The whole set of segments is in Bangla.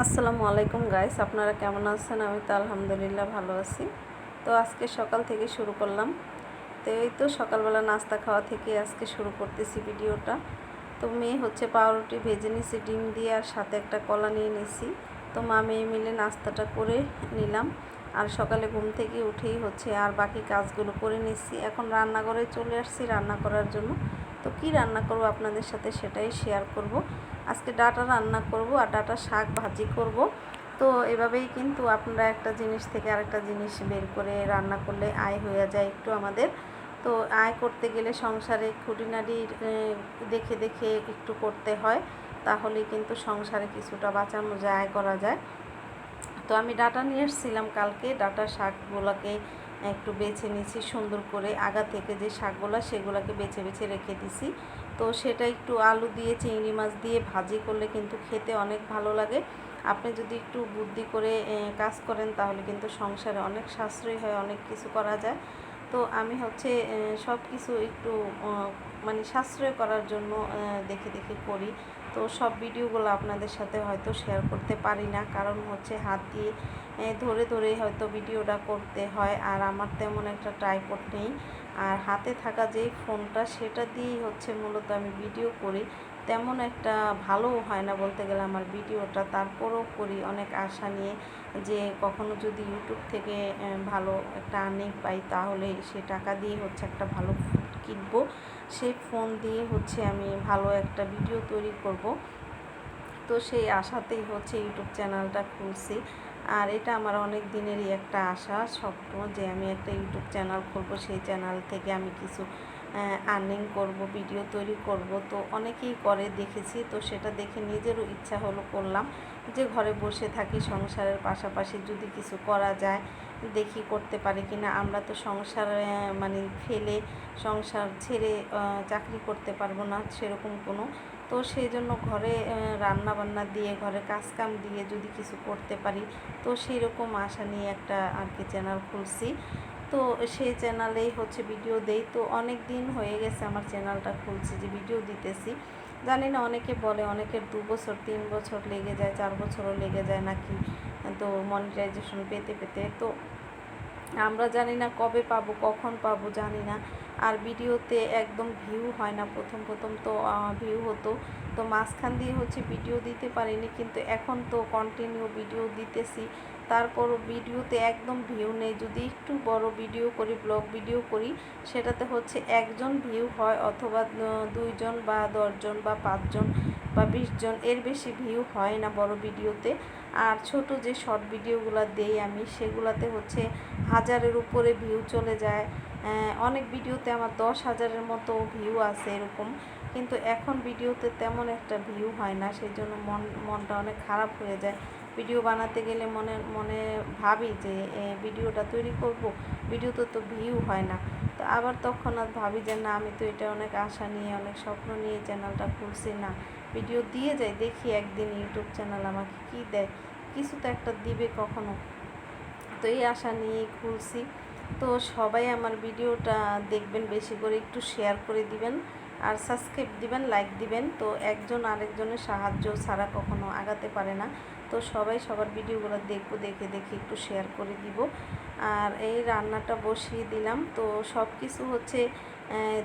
আসসালামু আলাইকুম গাইস, আপনারা কেমন আছেন? আমি তো আলহামদুলিল্লাহ ভালো আছি। তো আজকে সকাল থেকে শুরু করলাম। তো এই তো সকালবেলা নাস্তা খাওয়া থেকে আজকে শুরু করতেছি ভিডিওটা। তো মেয়ে হচ্ছে পাউরুটি ভেজে নিছি ডিম দিয়ে, আর সাথে একটা কলা নিয়ে নিছি। তো মা মেয়ে মিলে নাস্তাটা করে নিলাম। আর সকালে ঘুম থেকে উঠেই হচ্ছে আর বাকি কাজগুলো করে নিচ্ছি। এখন রান্নাঘরে চলে আসছি রান্না করার জন্য। তো কি রান্না করব আপনাদের সাথে সেটাই শেয়ার করব। আজকে ডাঁটা রান্না করব আর ডাঁটা শাক ভাজি করব। তো এভাবেই কিন্তু আপনারা একটা জিনিস থেকে আরেকটা জিনিস বের করে রান্না করলে আয় হয়ে যায় একটু আমাদের। তো আয় করতে গেলে সংসারে খুঁটিনাটি দেখে দেখে একটু করতে হয়, তাহলে কিন্তু সংসারে কিছুটা বাঁচানো যায়, আয় করা যায়। তো আমি ডাঁটা নিয়ে এসেছিলাম কালকে, ডাঁটা শাকগুলোকে একটু বেছে নিয়েছি সুন্দর করে, আগা থেকে যে শাকগুলো সেগুলোকে বেছে বেছে রেখে দিছি। তো সেটা একটু আলু দিয়ে চিংড়ি মাছ দিয়ে ভাজি করলে কিন্তু খেতে অনেক ভালো লাগে। আপনি যদি একটু বুদ্ধি করে কাজ করেন তাহলে কিন্তু সংসারে অনেক সাশ্রয় হয়, অনেক কিছু করা যায়। তো আমি হচ্ছে সব কিছু একটু মানে সাশ্রয় করার জন্য দেখে দেখে করি। তো সব ভিডিওগুলো আপনাদের সাথে হয়তো শেয়ার করতে পারি না, কারণ হচ্ছে হাত দিয়ে ধরে ধরে হয়তো ভিডিওটা করতে হয়, আর আমার তেমন একটা ট্রাইপড নেই। আর হাতে থাকা যেই ফোনটা সেটা দিয়েই হচ্ছে মূলত আমি ভিডিও করি। তেমন একটা ভালোও হয় না বলতে গেলে আমার ভিডিওটা, তারপরেও করি অনেক আশা নিয়ে যে কখনো যদি ইউটিউব থেকে ভালো একটা আর্নিং পাই তাহলে সে টাকা দিয়ে হচ্ছে একটা ভালো ফোন কিনবো। সেই ফোন দিয়ে হচ্ছে আমি ভালো একটা ভিডিও তৈরি করব। তো সেই আশাতেই হচ্ছে ইউটিউব চ্যানেলটা খুলছি। আর এটা আমার অনেক দিনেরই একটা আশা স্বপ্ন যে আমি একটা ইউটিউব চ্যানেল খুলব, সেই চ্যানেল থেকে আমি কিছু আর্নিং করব, ভিডিও তৈরি করব। তো অনেকেই করে দেখেছি, তো সেটা দেখে নিজেরও ইচ্ছা হলো, করলাম যে ঘরে বসে থাকি, সংসারের পাশাপাশি যদি কিছু করা যায় দেখি করতে পারি কিনা। আমরা তো সংসার মানে ফেলে সংসার ছেড়ে চাকরি করতে পারবো না সেরকম কোনো। তো সেই জন্য ঘরে রান্না বান্না দিয়ে, ঘরে কাজকাম দিয়ে যদি কিছু করতে পারি, তো সেই রকম আশা নিয়ে একটা আর কি চ্যানেল খুলছি। তো সেই চ্যানেলেই হচ্ছে ভিডিও দেই। তো অনেক দিন হয়ে গেছে আমার চ্যানেলটা খুলছি, যে ভিডিও দিতেছি। জানি না, অনেকে বলে অনেকের 2 বছর 3 বছর লেগে যায়, 4 বছরও লেগে যায় নাকি তো মনিটাইজেশন পেতে পেতে। তো আমরা জানি না কবে পাবো, কখন পাবো জানি না। আর ভিডিওতে একদম ভিউ হয় না, প্রথম প্রথম তো ভিউ হতো। তো মাঝখান দিয়ে হচ্ছে ভিডিও দিতে পারিনি, কিন্তু এখন তো কন্টিনিউ ভিডিও দিতেছি, তারপরও ভিডিওতে একদম ভিউ নেই। যদি একটু বড় ভিডিও করি, ব্লগ ভিডিও করি, সেটাতে হচ্ছে 1 জন ভিউ হয়, অথবা 2 জন বা 10 জন বা 5 জন বা 20 জন, এর বেশি ভিউ হয় না বড় ভিডিওতে। আর ছোট যে শর্ট ভিডিওগুলো দেই আমি, সেগুলোতে হচ্ছে 1000-এর উপরে ভিউ চলে যায়। অনেক ভিডিওতে আমার 10,000-এর মতো ভিউ আছে এরকম। কিন্তু এখন ভিডিওতে তেমন একটা ভিউ হয় না, সেই জন্য মনটা অনেক খারাপ হয়ে যায়। ভিডিও বানাতে গেলে মনে মনে ভাবি যে ভিডিওটা তৈরি করব, ভিডিওতে তো ভিউ হয় না। তো আবার তৎক্ষণাৎ ভাবি যে না, আমি তো এটা অনেক আশা নিয়ে, অনেক স্বপ্ন নিয়ে চ্যানেলটা খুলছি, না ভিডিও দিয়ে যাই, দেখি একদিন ইউটিউব চ্যানেল আমাকে কী দেয়, কিছু তো একটা দিবে কখনো। তো এই আশা নিয়েই খুলছি। তো সবাই আমার ভিডিওটা দেখবেন, বেশি করে একটু শেয়ার করে দিবেন, আর সাবস্ক্রাইব দিবেন, লাইক দিবেন। তো একজন আরেকজনের সাহায্য ছাড়া কখনো আগাতে পারে না। তো সবাই সবার ভিডিওগুলো দেখবো, দেখে দেখে একটু শেয়ার করে দিব। আর এই রান্নাটা বসিয়ে দিলাম। তো সব কিছু হচ্ছে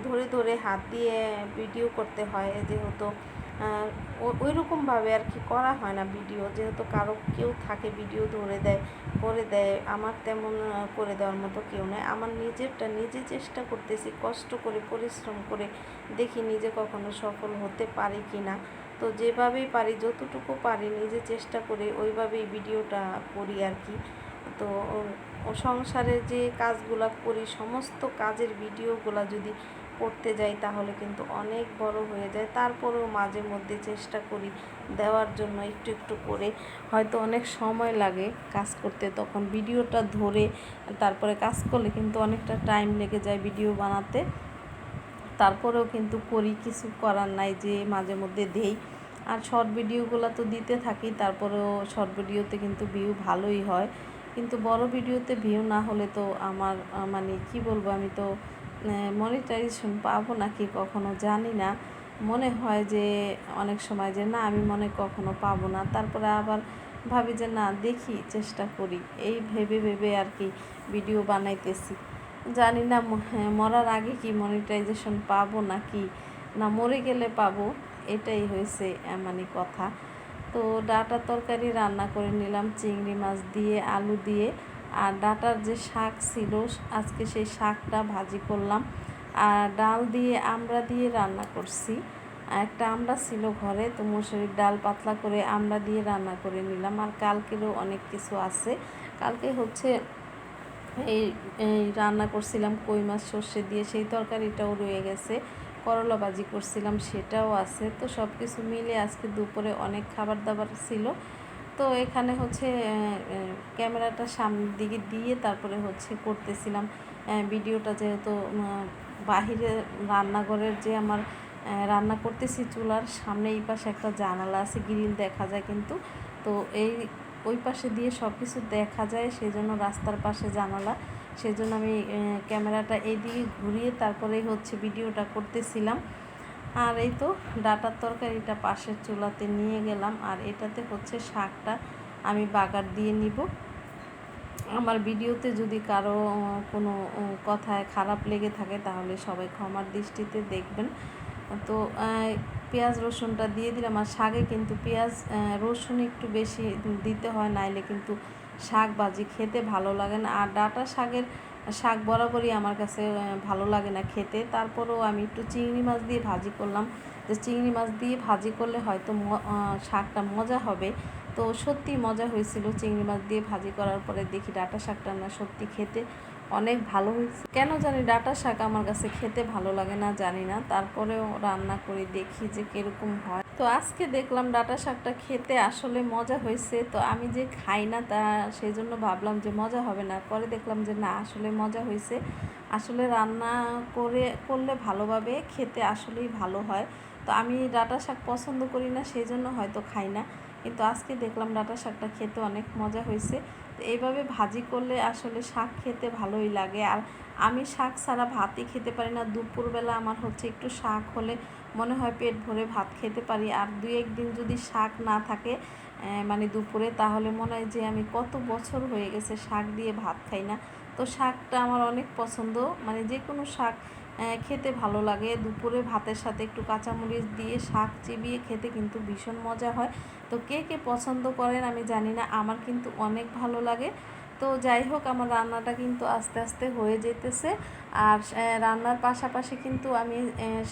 ধরে ধরে হাত দিয়ে ভিডিও করতে হয়, যেহেতু ওই রকমভাবে আর কি করা হয় না ভিডিও, যেহেতু কারো কেউ থাকে ভিডিও ধরে দেয়, করে দেয়। আমার তেমন করে দেওয়ার মতো কেউ নেই। আমার নিজেরটা নিজে চেষ্টা করতেছি, কষ্ট করে পরিশ্রম করে, দেখি নিজে কখনো সফল হতে পারি কি না। তো যেভাবেই পারি, যতটুকু পারি নিজে চেষ্টা করে ওইভাবেই ভিডিওটা করি আর কি। তো সংসারে যে কাজগুলো করি, সমস্ত কাজের ভিডিওগুলো যদি করতে যাই তাহলে কিন্তু অনেক বড় হয়ে যায়। তারপরেও মাঝে মধ্যে চেষ্টা করি দেওয়ার জন্য, একটু একটু করে। হয়তো অনেক সময় লাগে কাজ করতে, তখন ভিডিওটা ধরে তারপরে কাজ করলে কিন্তু অনেকটা টাইম লেগে যায় ভিডিও বানাতে। তারপরেও কিন্তু করি, কিছু করার নাই, যে মাঝে মধ্যে দেই। আর শর্ট ভিডিওগুলো তো দিতে থাকি, তারপরেও শর্ট ভিডিওতে কিন্তু ভিউ ভালোই হয়। কিন্তু বড় ভিডিওতে ভিউ না হলে তো আমার মানে কি বলবো, আমি তো মনিটাইজেশন পাবো নাকি কখনো জানি না। মনে হয় যে অনেক সময় যে না, আমি মনে কখনো পাবো না। তারপরে আবার ভাবি যে না দেখি চেষ্টা করি, এই ভেবে ভেবে আর কি ভিডিও বানাইতেছি। জানি না মরার আগে কি মনিটাইজেশন পাবো নাকি না মরে গেলে পাবো, এটাই হয়েছে মানে কথা। তো ডাঁটার তরকারি রান্না করে নিলাম চিংড়ি মাছ দিয়ে, আলু দিয়ে। আর ডাঁটার যে শাক ছিল আজকে সেই শাকটা ভাজি করলাম। আর ডাল দিয়ে আমড়া দিয়ে রান্না করছি। একটা আমড়া ছিল ঘরে, তো মসুরির ডাল পাতলা করে আমড়া দিয়ে রান্না করে নিলাম। আর কালকেরও অনেক কিছু আছে। কালকে হচ্ছে এই রান্না করছিলাম কই মাছ সর্ষে দিয়ে, সেই তরকারিটাও রয়ে গেছে। করলা ভাজি করছিলাম, সেটাও আছে। তো সব কিছু মিলে আজকে দুপুরে অনেক খাবার দাবার ছিল। তো এখানে হচ্ছে ক্যামেরাটা সামনের দিকে দিয়ে তারপরে হচ্ছে করতেছিলাম ভিডিওটা, যেহেতু বাহিরে রান্নাঘরের যে আমার রান্না করতেছি চুলার সামনে এই পাশে একটা জানালা আছে, গ্রিল দেখা যায় কিন্তু। তো ওই পাশে দিয়ে সব কিছু দেখা যায়, সেই জন্য রাস্তার পাশে জানালা, সেই জন্য আমি ক্যামেরাটা এইদিকে ঘুরিয়ে তারপরে হচ্ছে ভিডিওটা করতেছিলাম। আর এই তো ডাঁটার তরকারিটা পাশের চুলাতে নিয়ে গেলাম। আর এটাতে হচ্ছে শাকটা আমি বাগার দিয়ে নিব। আমার ভিডিওতে যদি কারো কোনো কথায় খারাপ লেগে থাকে তাহলে সবাই ক্ষমার দৃষ্টিতে দেখবেন। তো পেঁয়াজ রসুনটা দিয়ে দিলাম। আর শাকে কিন্তু পেঁয়াজ রসুন একটু বেশি দিতে হয়, নাইলে কিন্তু শাক ভাজি খেতে ভালো লাগে না। আর ডাঁটা শাক বরাবরই আমার কাছে ভালো লাগে না খেতে। তারপরেও আমি একটু চিংড়ি মাছ দিয়ে ভাজি করলাম, যে চিংড়ি মাছ দিয়ে ভাজি করলে হয়তো শাকটা মজা হবে। তো সত্যি মজা হয়েছিল চিংড়ি মাছ দিয়ে ভাজি করার পরে দেখি ডাঁটা শাকটা না সত্যি খেতে অনেক ভালো হয়েছে। কেন জানি ডাঁটা শাক আমার কাছে খেতে ভালো লাগে না, জানি না। তারপরেও রান্না করে দেখি যে কীরকম হয়। তো আজকে দেখলাম ডাঁটা শাকটা খেতে আসলে মজা হয়েছে। তো আমি যে খাই না তা সেই জন্য ভাবলাম যে মজা হবে না, পরে দেখলাম যে না আসলে মজা হয়েছে। আসলে রান্না করলে ভালোভাবে খেতে আসলেই ভালো হয়। তো আমি ডাঁটা শাক পছন্দ করি না, সেই জন্য হয়তো খাই না। কিন্তু আজকে দেখলাম ডাঁটা শাকটা খেতে অনেক মজা হয়েছে। তো এইভাবে ভাজি করলে আসলে শাক খেতে ভালোই লাগে। আর আমি শাক ছাড়া ভাতই খেতে পারি না। দুপুরবেলা আমার হচ্ছে একটু শাক হলে মনে হয় পেট ভরে ভাত খেতে পারি। আর দুই একদিন যদি শাক না থাকে মানে দুপুরে, তাহলে মনে হয় যে আমি কত বছর হয়ে গেছে শাক দিয়ে ভাত খাই না। তো শাকটা আমার অনেক পছন্দ, মানে যে কোনো শাক খেতে ভালো লাগে। দুপুরে ভাতের সাথে একটু কাঁচামরিচ দিয়ে শাক চিবিয়ে খেতে কিন্তু ভীষণ মজা হয়। তো কে কে পছন্দ করেন আমি জানি না, আমার কিন্তু অনেক ভালো লাগে। তো যাই হোক, আমার রান্নাটা কিন্তু আস্তে আস্তে হয়ে যেতেছে। আর রান্নার পাশাপাশি কিন্তু আমি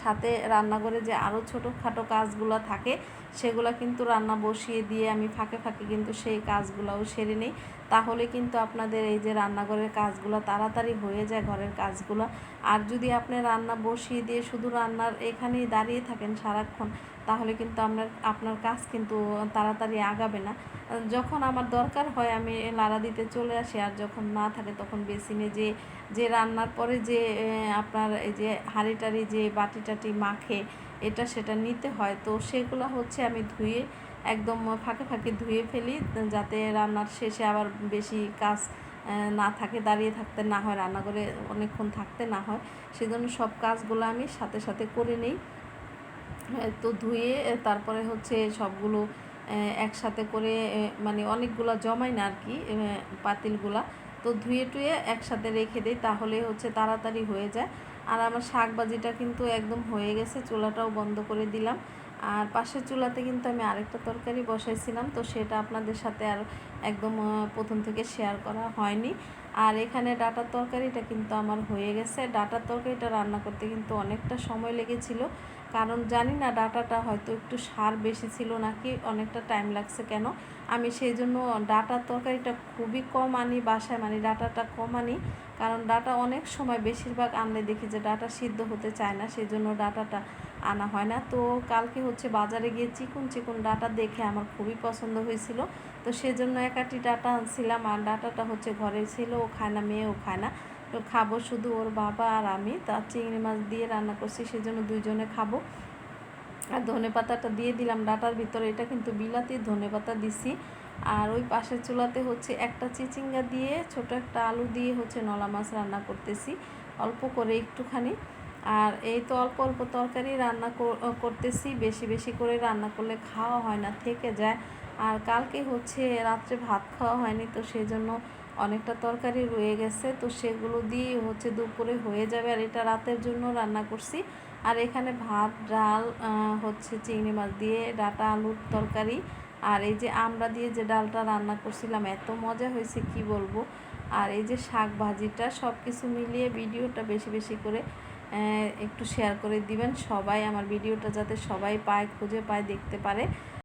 সাথে রান্নাঘরে যে আরও ছোটোখাটো কাজগুলো থাকে সেগুলো কিন্তু রান্না বসিয়ে দিয়ে আমি ফাঁকে ফাঁকে কিন্তু সেই কাজগুলোও সেরে নিই। তাহলে কিন্তু আপনাদের এই যে রান্নাঘরের কাজগুলো তাড়াতাড়ি হয়ে যায়, ঘরের কাজগুলো। আর যদি আপনি রান্না বসিয়ে দিয়ে শুধু রান্নার এখানেই দাঁড়িয়ে থাকেন সারাক্ষণ, তাহলে কিন্তু আপনার কাজ কিন্তু তাড়াতাড়ি আগাবে না। যখন আমার দরকার হয় আমি নাড়া দিতে চলে আসি, আর যখন না থাকে তখন বেসিনে যে রান্নার পরে যে আপনার এই যে হাঁড়ি টাড়ি যে বাটি টাটি মাখে এটা সেটা নিতে হয়। তো সেগুলো হচ্ছে আমি ধুয়ে একদম ফাঁকে ফাঁকে ধুয়ে ফেলি, যাতে রান্নার শেষে আবার বেশি কাজ না থাকে, দাঁড়িয়ে থাকতে না হয়, রান্নাঘরে অনেকক্ষণ থাকতে না হয়। সেজন্য সব কাজগুলো আমি সাথে সাথে করে নিই। তো ধুয়ে তারপরে হচ্ছে সবগুলো একসাথে করে মানে অনেকগুলো জমাই না আর কি পাতিলগুলা। তো ধুয়ে টুয়ে একসাথে রেখে দিই, তাহলে হচ্ছে তাড়াতাড়ি হয়ে যায়। আর আমার শাক ভাজিটা কিন্তু একদম হয়ে গেছে, চুলাটাও বন্ধ করে দিলাম। আর পাশের চুলাতে কিন্তু আমি আরেকটা তরকারি বসাইছিলাম, তো সেটা আপনাদের সাথে আর একদম প্রথম থেকে শেয়ার করা হয়নি। আর এখানে ডাঁটার তরকারিটা কিন্তু আমার হয়ে গেছে। ডাঁটার তরকারিটা রান্না করতে কিন্তু অনেকটা সময় লেগেছিল, কারণ জানি না ডাঁটাটা হয়তো একটু সার বেশি ছিল নাকি অনেকটা টাইম লাগছে কেন। আমি সেই জন্য ডাঁটার তরকারিটা খুবই কম আনি বাসায়, মানে ডাঁটাটা কম আনি, কারণ ডাঁটা অনেক সময় বেশিরভাগ আনলে দেখি যে ডাঁটা সিদ্ধ হতে চায় না, সেই জন্য ডাঁটাটা আনা হয় না। তো কালকে হচ্ছে বাজারে গিয়ে চিকন চিকন ডাঁটা দেখে আমার খুবই পছন্দ হয়েছিল, তো সেজন্য একাটি ডাঁটা আনছিলাম। আর ডাঁটাটা হচ্ছে ঘরে ছিল, ও খায় না, মেয়েও খায় না। তো খাবো শুধু ওর বাবা আর আমি। তার চিংড়ি মাছ দিয়ে রান্না করছি, সেজন্য দুইজনে খাবো। আর ধনেপাতাটা দিয়ে দিলাম ডাঁটার ভিতরে, এটা কিন্তু বিলাতি ধনেপাতা দিছি। আর ওই পাশের চুলাতে হচ্ছে একটা চিচিঙ্গা দিয়ে ছোট একটা আলু দিয়ে হচ্ছে নলা মাছ রান্না করতেছি, অল্প করে একটুখানি। আর এই তো অল্প অল্প তরকারি রান্না করতেছি, বেশি বেশি করে রান্না করলে খাওয়া হয় না, থেকে যায়। আর কালকে হচ্ছে রাত্রে ভাত খাওয়া হয়নি, তো সেই জন্য অনেকটা তরকারি রয়ে গেছে, তো সেগুলো দিয়ে হচ্ছে দুপুরে হয়ে যাবে। আর এটা রাতের জন্য রান্না করছি। আর এখানে ভাত, ডাল, হচ্ছে চিংড়ি মাছ দিয়ে ডাঁটা আলুর তরকারি, আর এই যে আমরা দিয়ে যে ডালটা রান্না করছিলাম, এত মজা হয়েছে কি বলবো। আর এই যে শাক ভাজিটা, সব কিছু মিলিয়ে ভিডিওটা বেশি বেশি করে একটু শেয়ার করে দিবেন সবাই, আমার ভিডিওটা যাতে সবাই পায়, খুঁজে পায়, দেখতে পারে।